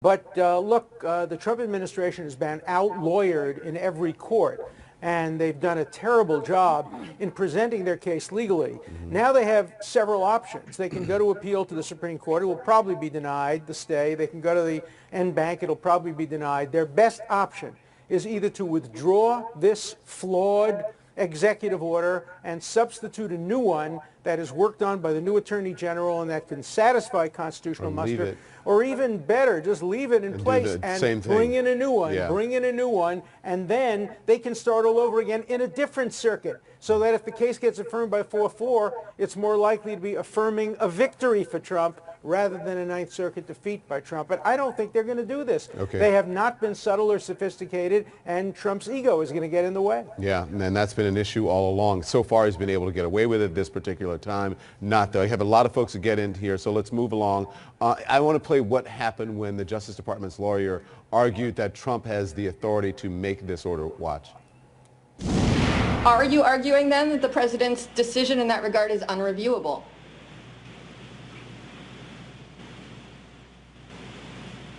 But look, the Trump administration has been out-lawyered in every court, and they've done a terrible job in presenting their case legally. Now they have several options. They can go to appeal to the Supreme Court. It will probably be denied, the stay. They can go to the en banc. It'll probably be denied. Their best option is either to withdraw this flawed executive order and substitute a new one that is worked on by the new Attorney General and that can satisfy constitutional muster, or even better, just leave it in place and bring in a new one, and then they can start all over again in a different circuit, so that if the case gets affirmed by 4-4, it's more likely to be affirming a victory for Trump rather than a Ninth Circuit defeat by Trump. But I don't think they're going to do this. They have not been subtle or sophisticated, and Trump's ego is going to get in the way. Yeah, and that's been an issue all along. So far, he's been able to get away with it this particular time. Not though. I have a lot of folks to get into here, so let's move along. I want to play what happened when the Justice Department's lawyer argued that Trump has the authority to make this order. Watch. Are you arguing then that the president's decision in that regard is unreviewable?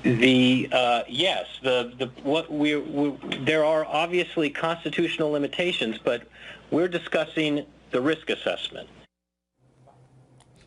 Yes, there are obviously constitutional limitations, but we're discussing the risk assessment.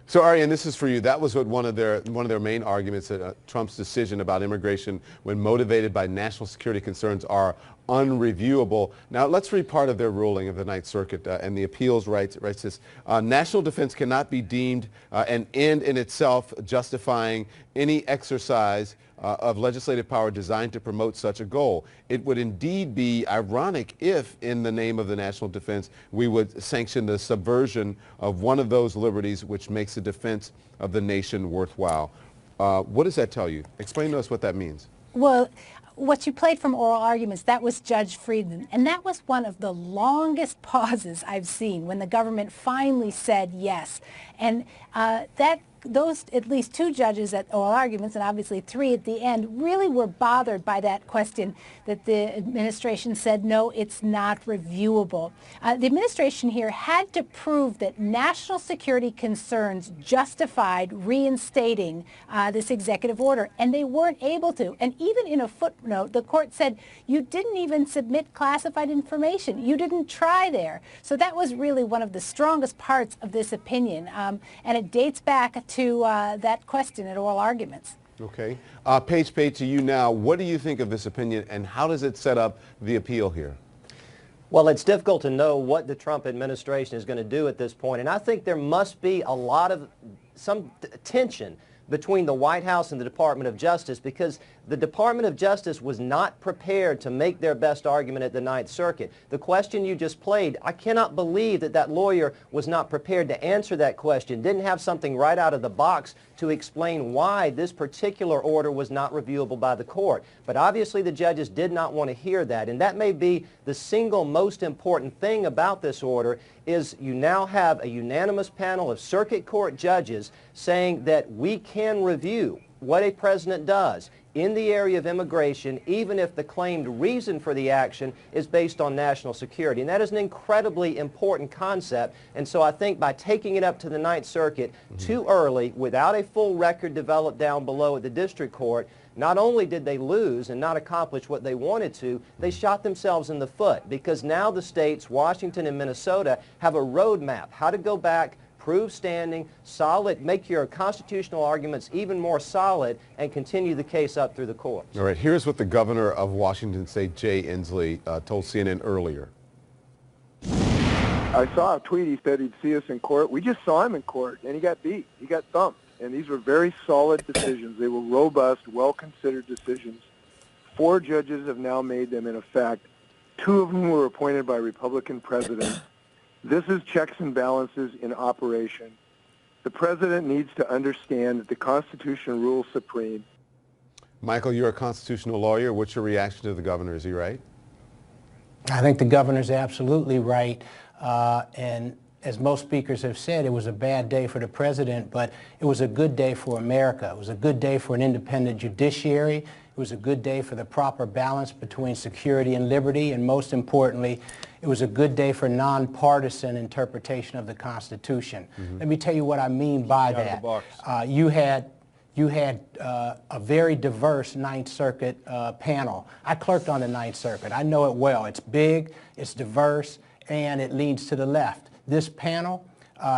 So, Ariane, this is for you. That was what one of their main arguments, that Trump's decision about immigration, when motivated by national security concerns, are unreviewable. Now, let's read part of their ruling of the Ninth Circuit, and the appeals writes this: national defense cannot be deemed an end in itself, justifying any exercise of legislative power designed to promote such a goal. It would indeed be ironic if, in the name of the national defense, we would sanction the subversion of one of those liberties which makes the defense of the nation worthwhile. What does that tell you? Explain to us what that means. Well, what you played from oral arguments, that was Judge Friedman, and that was one of the longest pauses I've seen when the government finally said yes. And those at least two judges at oral arguments, and obviously three at the end, really were bothered by that question that the administration said, no, it's not reviewable. The administration here had to prove that national security concerns justified reinstating this executive order, and they weren't able to. And even in a footnote, the court said, you didn't even submit classified information. You didn't try there. So that was really one of the strongest parts of this opinion, and it dates back to that question at oral arguments. Okay. Paige, to you now. What do you think of this opinion, and how does it set up the appeal here? Well, it's difficult to know what the Trump administration is going to do at this point, and I think there must be a lot of some tension between the White House and the Department of Justice, because the Department of Justice was not prepared to make their best argument at the Ninth Circuit. The question you just played, I cannot believe that that lawyer was not prepared to answer that question, didn't have something right out of the box to explain why this particular order was not reviewable by the court. But obviously the judges did not want to hear that, and that may be the single most important thing about this order, is you now have a unanimous panel of circuit court judges saying that we can review what a president does in the area of immigration, even if the claimed reason for the action is based on national security. And that is an incredibly important concept. And so I think by taking it up to the Ninth Circuit too early, without a full record developed down below at the district court, not only did they lose and not accomplish what they wanted to, they shot themselves in the foot, because now the states, Washington and Minnesota, have a roadmap how to go back, prove standing, solid, make your constitutional arguments even more solid, and continue the case up through the courts. All right, here's what the governor of Washington State, Jay Inslee, told CNN earlier. I saw a tweet. He said he'd see us in court. We just saw him in court, and he got beat. He got thumped. And these were very solid decisions. They were robust, well-considered decisions. 4 judges have now made them in effect. 2 of whom were appointed by Republican presidents. This is checks and balances in operation. The president needs to understand that the Constitution rules supreme. Michael, you're a constitutional lawyer. What's your reaction to the governor? Is he right? I think the governor's absolutely right. And as most speakers have said, it was a bad day for the president, but it was a good day for America. It was a good day for an independent judiciary. It was a good day for the proper balance between security and liberty. And most importantly, it was a good day for nonpartisan interpretation of the Constitution. Let me tell you what I mean by that. You you had a very diverse Ninth Circuit panel. I clerked on the Ninth Circuit. I know it well. It's big, it's diverse, and it leans to the left. This panel,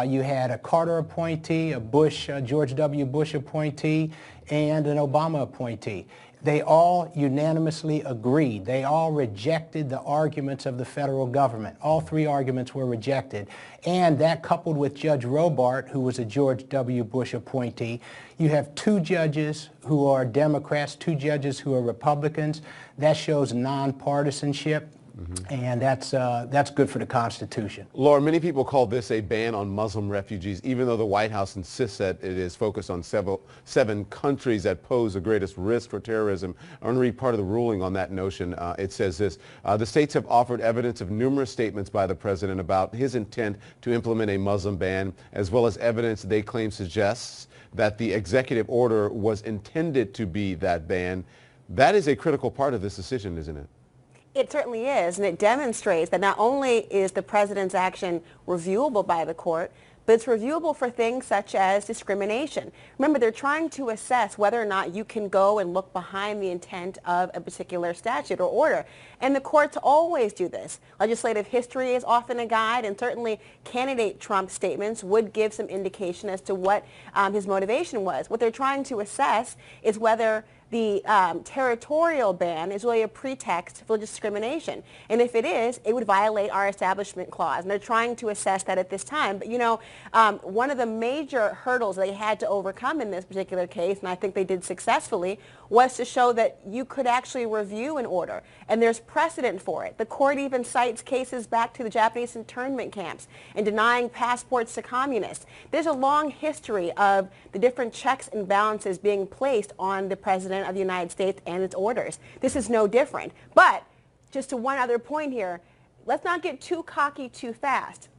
you had a Carter appointee, a Bush, George W. Bush appointee, and an Obama appointee. They all unanimously agreed. They all rejected the arguments of the federal government. All three arguments were rejected. And that coupled with Judge Robart, who was a George W. Bush appointee, you have two judges who are Democrats, two judges who are Republicans. That shows nonpartisanship. And that's good for the Constitution. Laura, many people call this a ban on Muslim refugees, even though the White House insists that it is focused on seven countries that pose the greatest risk for terrorism. I want to read part of the ruling on that notion. It says this: the states have offered evidence of numerous statements by the president about his intent to implement a Muslim ban, as well as evidence they claim suggests that the executive order was intended to be that ban. That is a critical part of this decision, isn't it? It certainly is, and it demonstrates that not only is the president's action reviewable by the court, but it's reviewable for things such as discrimination. Remember, they're trying to assess whether or not you can go and look behind the intent of a particular statute or order. And the courts always do this. Legislative history is often a guide, and certainly candidate Trump's statements would give some indication as to what his motivation was. What they're trying to assess is whether the territorial ban is really a pretext for discrimination. And if it is, it would violate our Establishment Clause. And they're trying to assess that at this time. But, you know, one of the major hurdles they had to overcome in this particular case, and I think they did successfully, was to show that you could actually review an order. And there's precedent for it. The court even cites cases back to the Japanese internment camps and denying passports to communists. There's a long history of the different checks and balances being placed on the president of the United States and its orders. This is no different. But just to one other point here, let's not get too cocky too fast.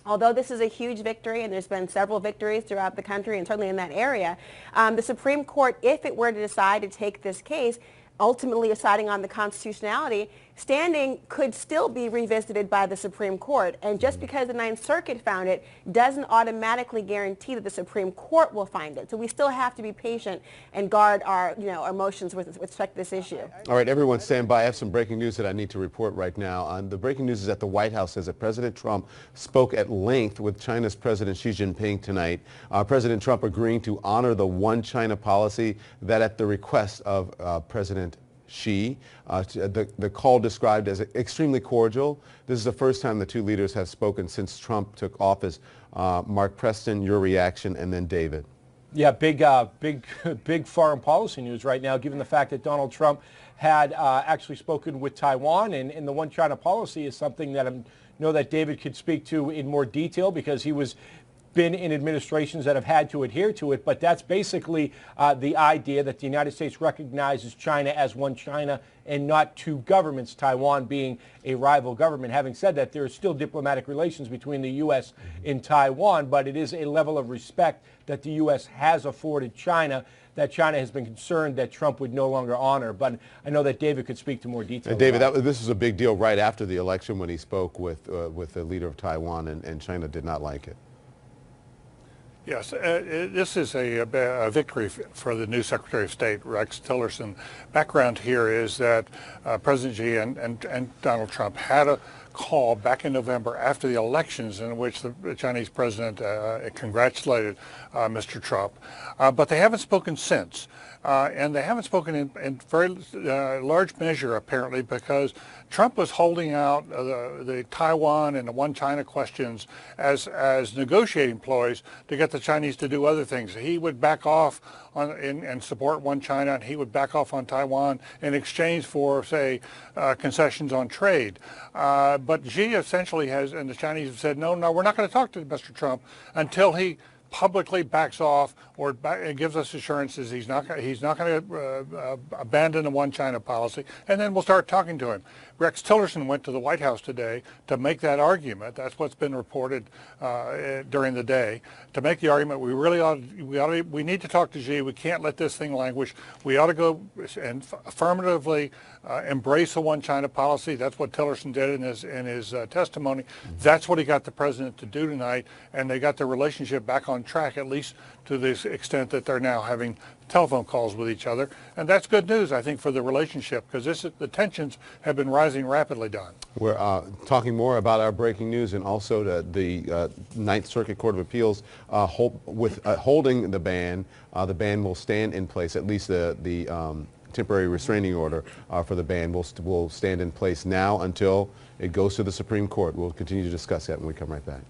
Although this is a huge victory, and there's been several victories throughout the country and certainly in that area, the Supreme Court, if it were to decide to take this case, ultimately deciding on the constitutionality, standing could still be revisited by the Supreme Court. And just because the Ninth Circuit found it doesn't automatically guarantee that the Supreme Court will find it. So we still have to be patient and guard our, our emotions with respect to this issue. All right, everyone stand by. I have some breaking news that I need to report right now. The breaking news is that the White House says that President Trump spoke at length with China's President Xi Jinping tonight. President Trump agreeing to honor the one China policy, that at the request of President Xi. The call described as extremely cordial. This is the first time the two leaders have spoken since Trump took office. Mark Preston, your reaction, and then David. Yeah, big foreign policy news right now, given the fact that Donald Trump had actually spoken with Taiwan, and the one China policy is something that I know that David could speak to in more detail, because he was been in administrations that have had to adhere to it. But that's basically the idea that the United States recognizes China as one China and not two governments, Taiwan being a rival government. Having said that, there are still diplomatic relations between the U.S. and Taiwan, but it is a level of respect that the U.S. has afforded China that China has been concerned that Trump would no longer honor. But I know that David could speak to more detail. And David, this was a big deal right after the election when he spoke with the leader of Taiwan, and China did not like it. Yes, this is a victory for the new Secretary of State, Rex Tillerson. Background here is that President Xi and Donald Trump had a call back in November after the elections in which the Chinese president congratulated Mr. Trump. But they haven't spoken since. And they haven't spoken in very large measure, apparently, because Trump was holding out the Taiwan and the one China questions as negotiating ploys to get the Chinese to do other things. He would back off and support one China, and he would back off on Taiwan in exchange for, say, concessions on trade. But Xi essentially has, and the Chinese have said, no, we're not going to talk to Mr. Trump until he publicly backs off or gives us assurances he's not going to abandon the one China policy, and then we'll start talking to him. Rex Tillerson went to the White House today to make that argument. That's what's been reported during the day, to make the argument we need to talk to Xi. We can't let this thing languish. We ought to go and affirmatively embrace the one China policy. That's what Tillerson did in his testimony. That's what he got the president to do tonight, and they got the relationship back on on track, at least to the extent that they're now having telephone calls with each other. And that's good news, I think, for the relationship, because the tensions have been rising rapidly, Don. We're talking more about our breaking news, and also the Ninth Circuit Court of Appeals holding the ban. The ban will stand in place, at least the temporary restraining order for the ban will stand in place now until it goes to the Supreme Court. We'll continue to discuss that when we come right back.